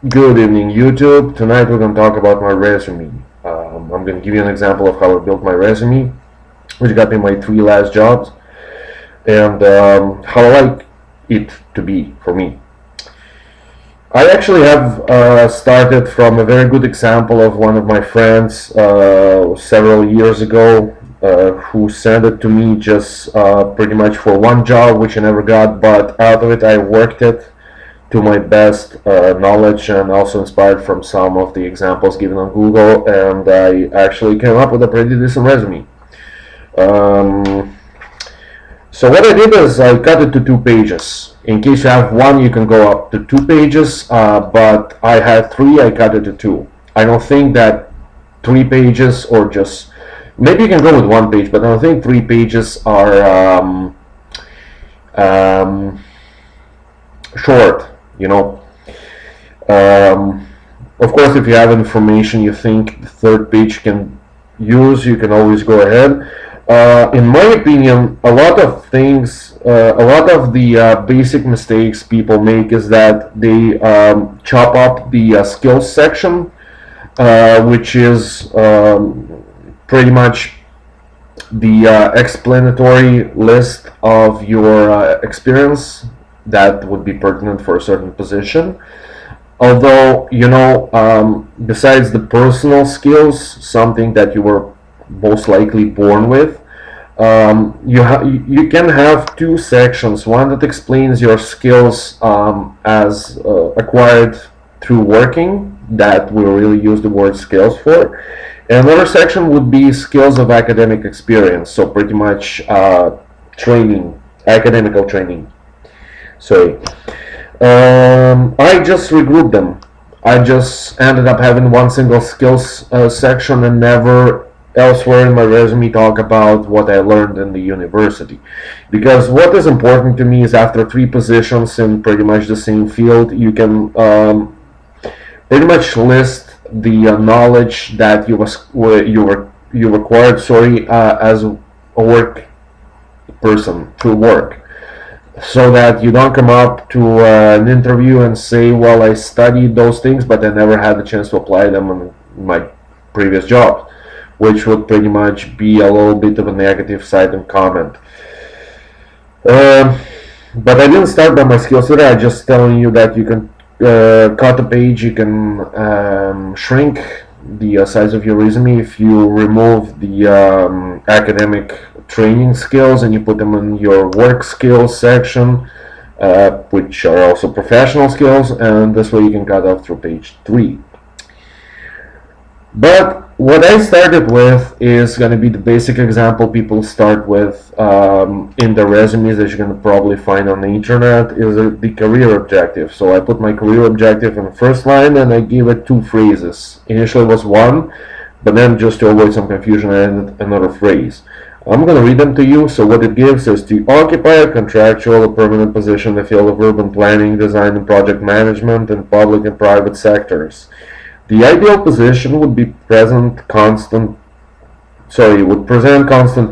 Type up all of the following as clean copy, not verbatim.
Good evening, YouTube. Tonight we're going to talk about my resume. I'm going to give you an example of how I built my resume, which got me my three last jobs, and how I like it to be for me. I actually have started from a very good example of one of my friends several years ago who sent it to me just pretty much for one job, which I never got, but out of it I worked it to my best knowledge and also inspired from some of the examples given on Google, and I actually came up with a pretty decent resume. Um, so what I did is I cut it to 2 pages. In case you have one, you can go up to 2 pages, but I had three, I cut it to two. I don't think that 3 pages or just, maybe you can go with 1 page, but I don't think 3 pages are short, you know. Of course, if you have information you think the third page can use, you can always go ahead. In my opinion, a lot of things, a lot of the basic mistakes people make is that they chop up the skills section, which is pretty much the explanatory list of your experience that would be pertinent for a certain position. Although, you know, besides the personal skills, something that you were most likely born with, you can have two sections. One that explains your skills as acquired through working, that we really use the word skills for. And another section would be skills of academic experience, so pretty much training, academical training. Sorry. I just regrouped them. I just ended up having one single skills section and never elsewhere in my resume talk about what I learned in the university. Because what is important to me is after three positions in pretty much the same field, you can pretty much list the knowledge that you acquired, as a work person through work, so that you don't come up to an interview and say, well, I studied those things, but I never had the chance to apply them on my previous job, which would pretty much be a little bit of a negative side and comment. But I didn't start by my skills today. I'm just telling you that you can cut a page, you can shrink the size of your resume if you remove the academic training skills and you put them in your work skills section, which are also professional skills, and this way you can cut off through page 3. But what I started with is going to be the basic example people start with in the resumes that you're going to probably find on the internet, is the career objective. So I put my career objective in the first line and I gave it 2 phrases. Initially it was one, but then just to avoid some confusion I added another phrase. I'm going to read them to you. So what it gives is to occupy a contractual or permanent position in the field of urban planning, design and project management in public and private sectors. The ideal position would be present constant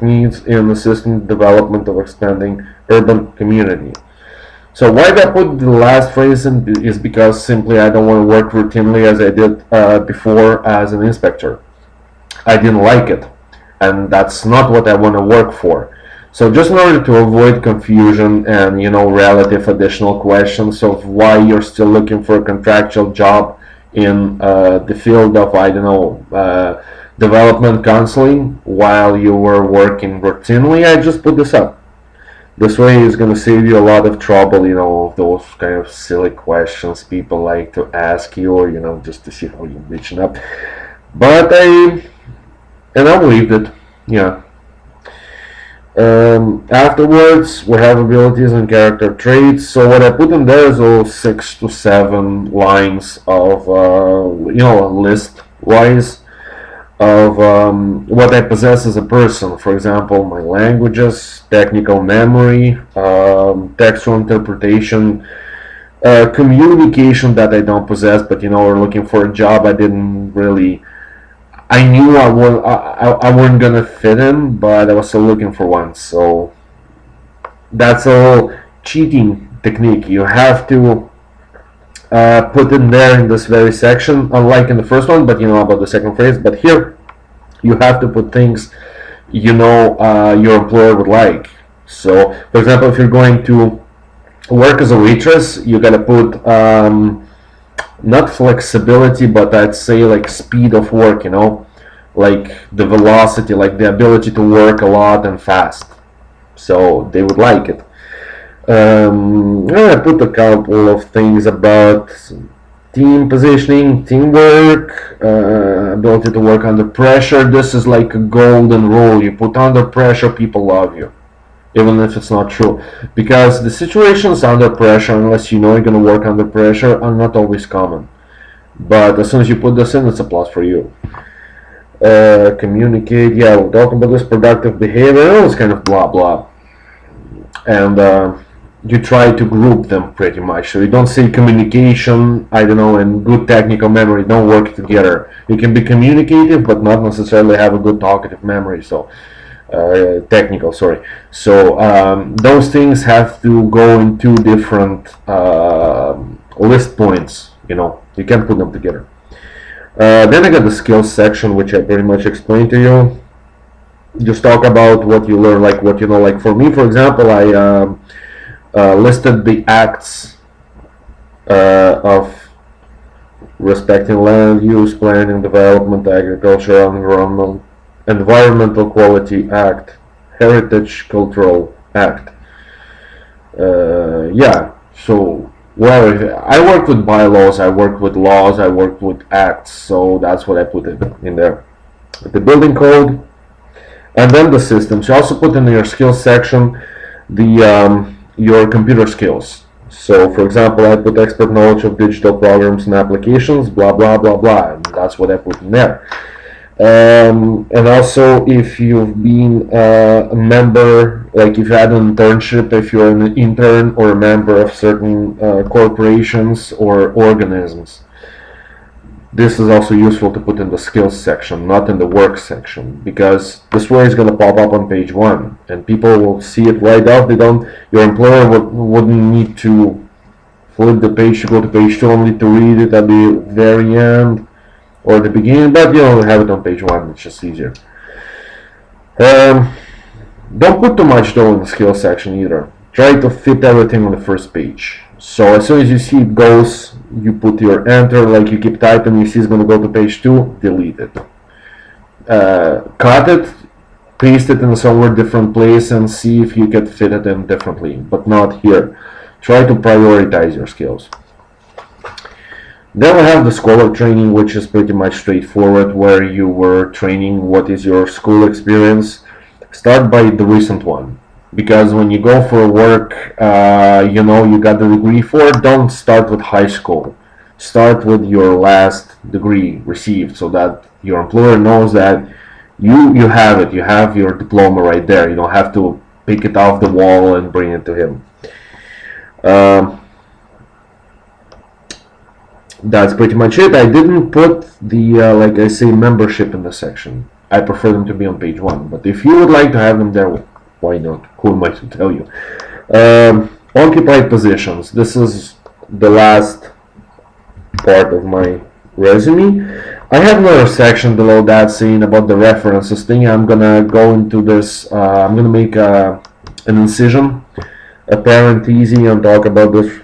needs in assisting the development of expanding urban community. So why did I put the last phrase in is because simply I don't want to work routinely as I did before as an inspector. I didn't like it, and that's not what I want to work for. So just in order to avoid confusion and, you know, relative additional questions of why you're still looking for a contractual job in the field of, I don't know, development counseling while you were working routinely, I just put this up. This way is going to save you a lot of trouble, you know, those kind of silly questions people like to ask you, or, you know, just to see how you're reaching up. But I believed it, yeah. Afterwards, we have abilities and character traits. So what I put in there is those 6 to 7 lines of, you know, list-wise of what I possess as a person. For example, my languages, technical memory, textual interpretation, communication that I don't possess, but, you know, we're looking for a job I didn't really... I knew I wasn't gonna fit in, but I was still looking for one. So that's a cheating technique. You have to put in there in this very section, unlike in the first one, but you know about the second phrase. But here, you have to put things you know your employer would like. So, for example, if you're going to work as a waitress, you gotta put not flexibility, but I'd say like speed of work, you know, like the velocity, like the ability to work a lot and fast. So they would like it. I put a couple of things about team positioning, teamwork, ability to work under pressure. This is like a golden rule. You put under pressure, people love you, even if it's not true. Because the situations under pressure, unless you know you're going to work under pressure, are not always common. But as soon as you put this in, it's a plus for you. Communicate, yeah, we're talking about this productive behavior. It's kind of blah blah. And you try to group them pretty much. So you don't say communication, I don't know, and good technical memory don't work together. You can be communicative, but not necessarily have a good talkative memory. So technical, sorry. So those things have to go in two different list points. You know, you can't put them together. Then I got the skills section, which I pretty much explained to you. Just talk about what you learn, like what you know. Like for me, for example, I listed the acts of respecting land use, planning, development, agricultural, environmental quality act, heritage cultural act. Yeah, so well, I work with bylaws, I work with laws, I work with acts, so that's what I put in there. The building code, and then the systems. You also put in your skills section the your computer skills. So, for example, I put expert knowledge of digital programs and applications, blah blah blah blah, and that's what I put in there. And also, if you've been a member, like if you had an internship, if you're an intern or a member of certain corporations or organisms, this is also useful to put in the skills section, not in the work section, because this way is going to pop up on page 1 and people will see it right off. Your employer wouldn't need to flip the page to go to page 2, only to read it at the very end or the beginning, but you only have it on page 1, it's just easier. Don't put too much though in the skills section either. Try to fit everything on the first page. So as soon as you see it goes, you put your enter, like you keep typing, you see it's going to go to page 2, delete it. Cut it, paste it in somewhere different place and see if you can fit it in differently, but not here. Try to prioritize your skills. Then we have the scholar training, which is pretty much straightforward, where you were training what is your school experience. Start by the recent one, because when you go for work, you know, you got the degree for it. Don't start with high school. Start with your last degree received, so that your employer knows that you have it. You have your diploma right there. You don't have to pick it off the wall and bring it to him. That's pretty much it. I didn't put the like I say, membership in the section. I prefer them to be on page 1, but if you would like to have them there, why not? Who am I to tell you? Occupied positions. This is the last part of my resume. I have another section below that saying about the references thing. I'm gonna go into this. I'm gonna make an incision, a parenthesis, and talk about this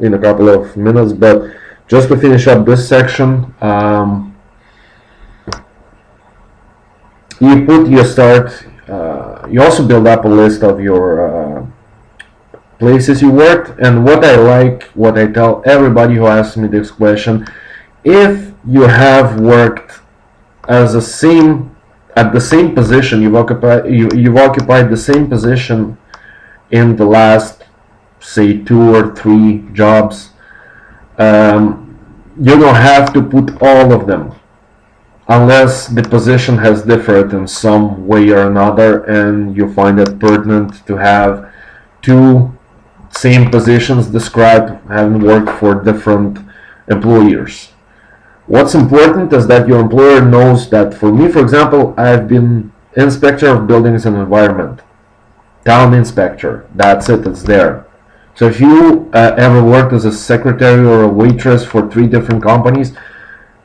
in a couple of minutes. But just to finish up this section, you also build up a list of your places you worked. And what I tell everybody who asks me this question, if you have worked at the same position, you've occupied the same position in the last, say, 2 or 3 jobs, you don't have to put all of them, unless the position has differed in some way or another and you find it pertinent to have 2 same positions described having worked for different employers. What's important is that your employer knows that, for me, for example, I've been inspector of buildings and environment, town inspector, that's it, it's there. So if you ever worked as a secretary or a waitress for 3 different companies,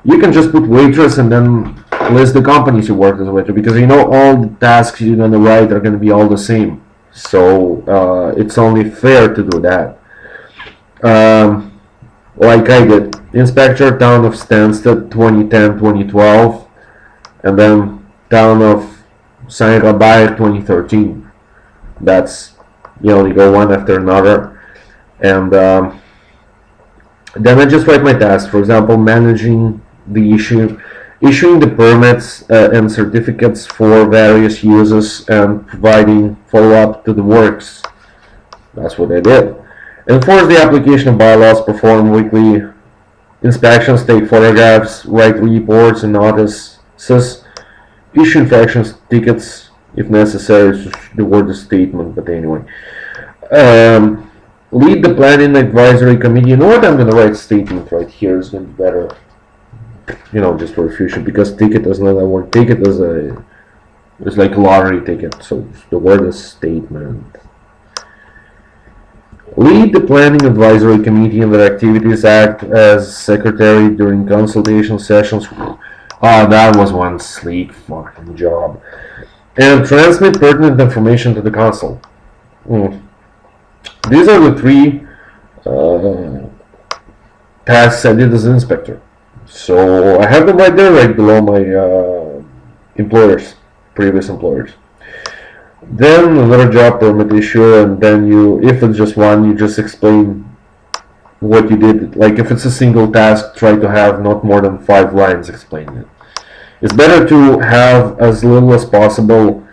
you can just put waitress and then list the companies you worked as a waitress, because you know all the tasks you're going to write are going to be all the same. So it's only fair to do that. Like I did. Inspector, Town of Stansted, 2010-2012, and then Town of Saint-Rabat, 2013. That's, you only go one after another. And then I just write my tasks. For example, managing the issuing the permits and certificates for various uses, and providing follow-up to the works. That's what I did. Enforce the application of bylaws, perform weekly inspections, take photographs, write reports and notices, issue infractions tickets if necessary. The word is statement, but anyway. Lead the planning advisory committee. You know what? I'm going to write statement right here. It's going to be better, just for the future, because ticket is not a word. Ticket is it's like a lottery ticket. So the word is statement. Lead the planning advisory committee in their activities. Act as secretary during consultation sessions. That was one sleek fucking job. And transmit pertinent information to the council. These are the 3 tasks I did as an inspector. So I have them right there, right below my previous employers. Then another job permit issue, and then if it's just one, you just explain what you did. Like if it's a single task, try to have not more than 5 lines explaining it. It's better to have as little as possible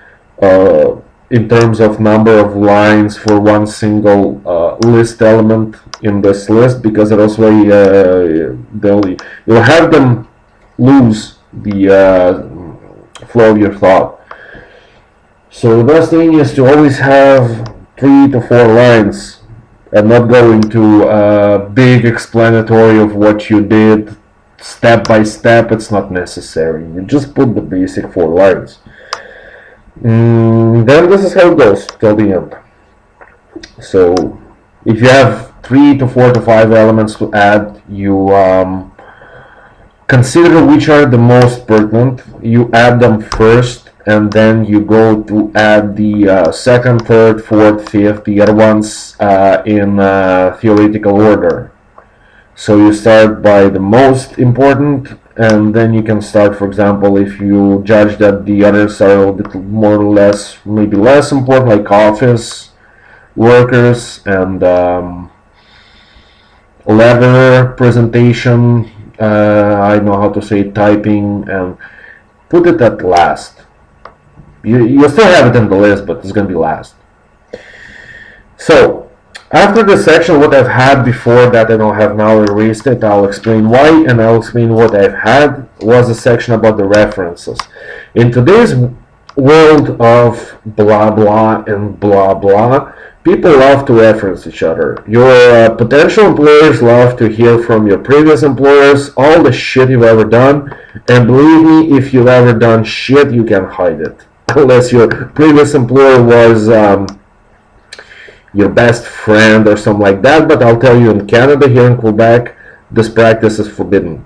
in terms of number of lines for one single list element in this list, because it also you'll have them lose the flow of your thought. So the best thing is to always have 3 to 4 lines and not go into a big explanatory of what you did step by step. It's not necessary. You just put the basic 4 lines. Then this is how it goes till the end. So if you have 3 to 4 to 5 elements to add, you consider which are the most pertinent. You add them first, and then you go to add the second, third, fourth, fifth, the other ones in theoretical order. So you start by the most important, and then you can start, for example, if you judge that the others are a bit more or less, maybe less important, like office workers and letter presentation, I know how to say typing, and put it at last. You still have it in the list, but it's going to be last. So after this section, what I've had before that I don't have now, erased it. I'll explain why, and I'll explain what I've had was a section about the references. In today's world of blah blah and blah blah, people love to reference each other. Your potential employers love to hear from your previous employers all the shit you've ever done, and believe me, if you've ever done shit, you can hide it. Unless your previous employer was your best friend or something like that. But I'll tell you, in Canada, here in Quebec, this practice is forbidden.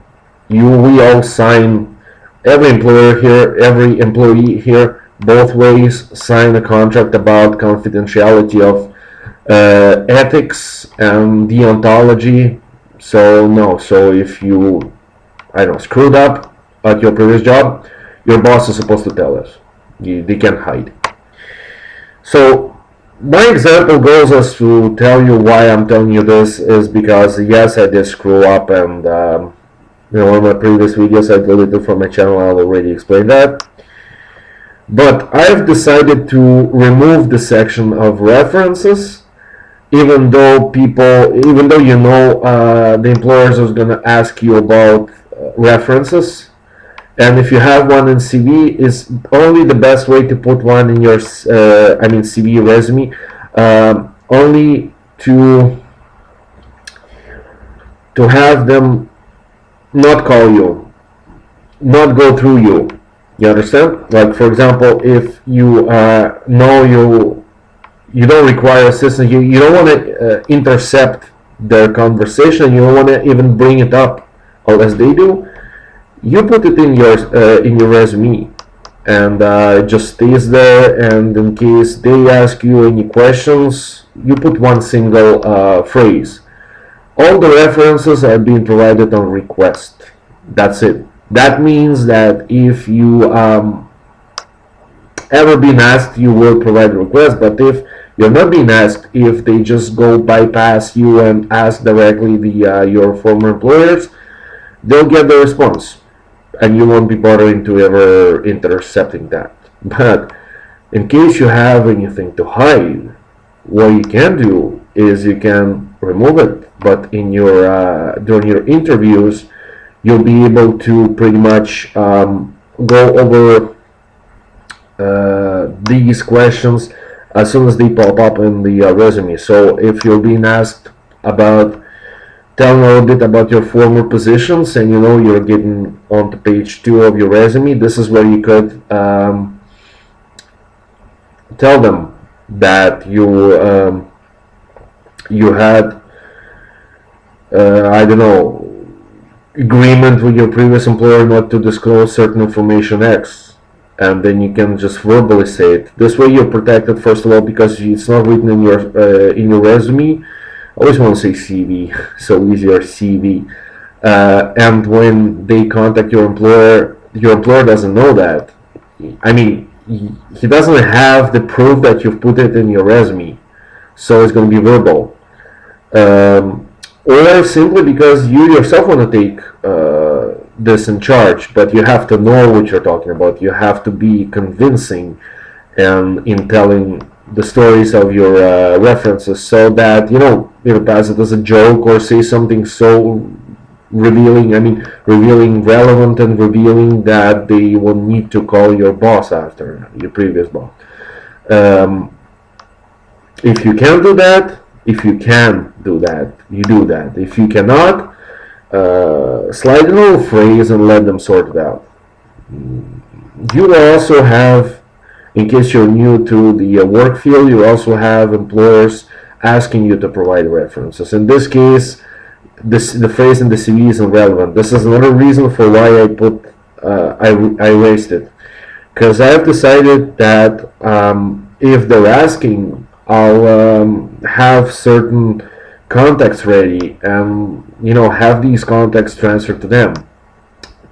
We all sign, every employer here, every employee here, both ways, sign a contract about confidentiality of ethics and deontology. So no, so if you, screwed up at your previous job, your boss is supposed to tell us. They can't hide. So my example goes as to tell you why I'm telling you this is because, yes, I did screw up, and in my previous videos I deleted from my channel. I already explained that. But I've decided to remove the section of references, even though the employers are going to ask you about references. And if you have one in CV, is only the best way to put one in your CV resume, only to have them not call you, not go through you. You understand? Like, for example, if you know you don't require assistance. You don't want to intercept their conversation. You don't want to even bring it up unless they do. You put it in your resume, and it just stays there. And in case they ask you any questions, you put one single phrase. All the references are being provided on request. That's it. That means that if you ever been asked, you will provide a request. But if you're not being asked, if they just go bypass you and ask directly your former employers, they'll get the response, and you won't be bothering to ever intercepting that. But in case you have anything to hide, what you can do is you can remove it. But in your during your interviews, you'll be able to pretty much go over these questions as soon as they pop up in the resume. So if you're being asked about telling a little bit about your former positions, and you're getting onto page 2 of your resume, this is where you could tell them that you had I don't know, agreement with your previous employer not to disclose certain information X, and then you can just verbally say it. This way you're protected, first of all, because it's not written in your resume. I always want to say CV, so easier, CV. And when they contact your employer doesn't know that. I mean, he doesn't have the proof that you've put it in your resume, so it's going to be verbal. Or simply because you yourself want to take this in charge, but you have to know what you're talking about. You have to be convincing and in telling the stories of your references, so that you don't pass it as a joke or say something so revealing. I mean, revealing relevant and revealing that they will need to call your boss after, your previous boss. If you can do that, you do that. If you cannot, slide a little phrase and let them sort it out. You will also have, in case you're new to the work field, you also have employers asking you to provide references. In this case, the phrase in the CV isn't relevant. This is another reason for why I erased it, because I've decided that if they're asking, I'll have certain contacts ready and have these contacts transferred to them.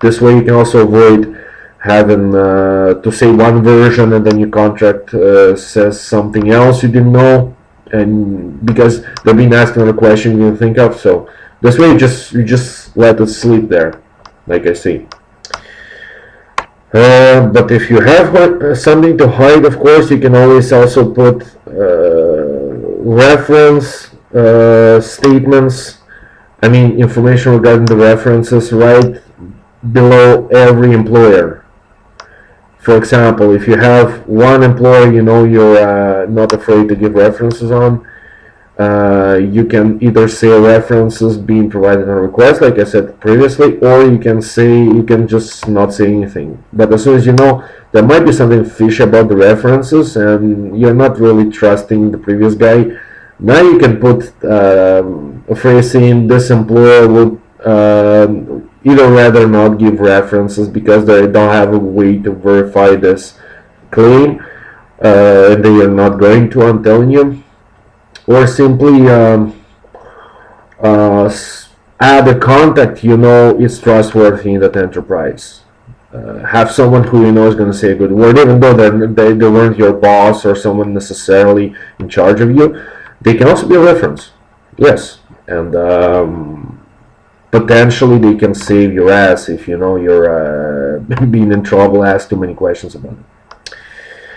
This way you can also avoid having to say one version and then your contract says something else you didn't know, and because they've been asking a question you didn't think of. So this way you just let it sleep there, like I say. But if you have something to hide, of course, you can always also put reference statements, information regarding the references right below every employer. For example, if you have one employer you're not afraid to give references on, you can either say references being provided on request, like I said previously, or you can just not say anything. But as soon as there might be something fishy about the references and you're not really trusting the previous guy, now you can put a phrase saying this employer would either rather not give references because they don't have a way to verify this claim, and they are not going to, I'm telling you. Or simply add a contact is trustworthy in that enterprise. Have someone who is going to say a good word, even though they weren't your boss or someone necessarily in charge of you. They can also be a reference, yes, and potentially they can save your ass if you're being in trouble, ask too many questions about it.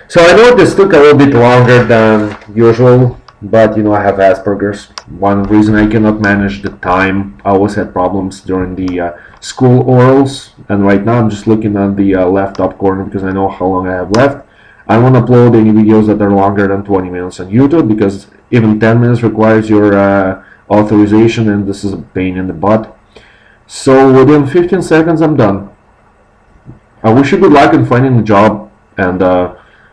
So I know this took a little bit longer than usual, but I have Asperger's. One reason I cannot manage the time. I always had problems during the school orals, and right now I'm just looking at the left top corner because I know how long I have left. I don't want to upload any videos that are longer than 20 minutes on YouTube, because even 10 minutes requires your authorization, and this is a pain in the butt. So within 15 seconds I'm done. I wish you good luck in finding a job, and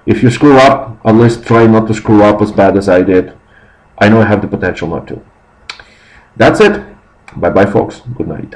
If you screw up, at least try not to screw up as bad as I did. I know I have the potential not to. That's it. Bye bye, folks. Good night.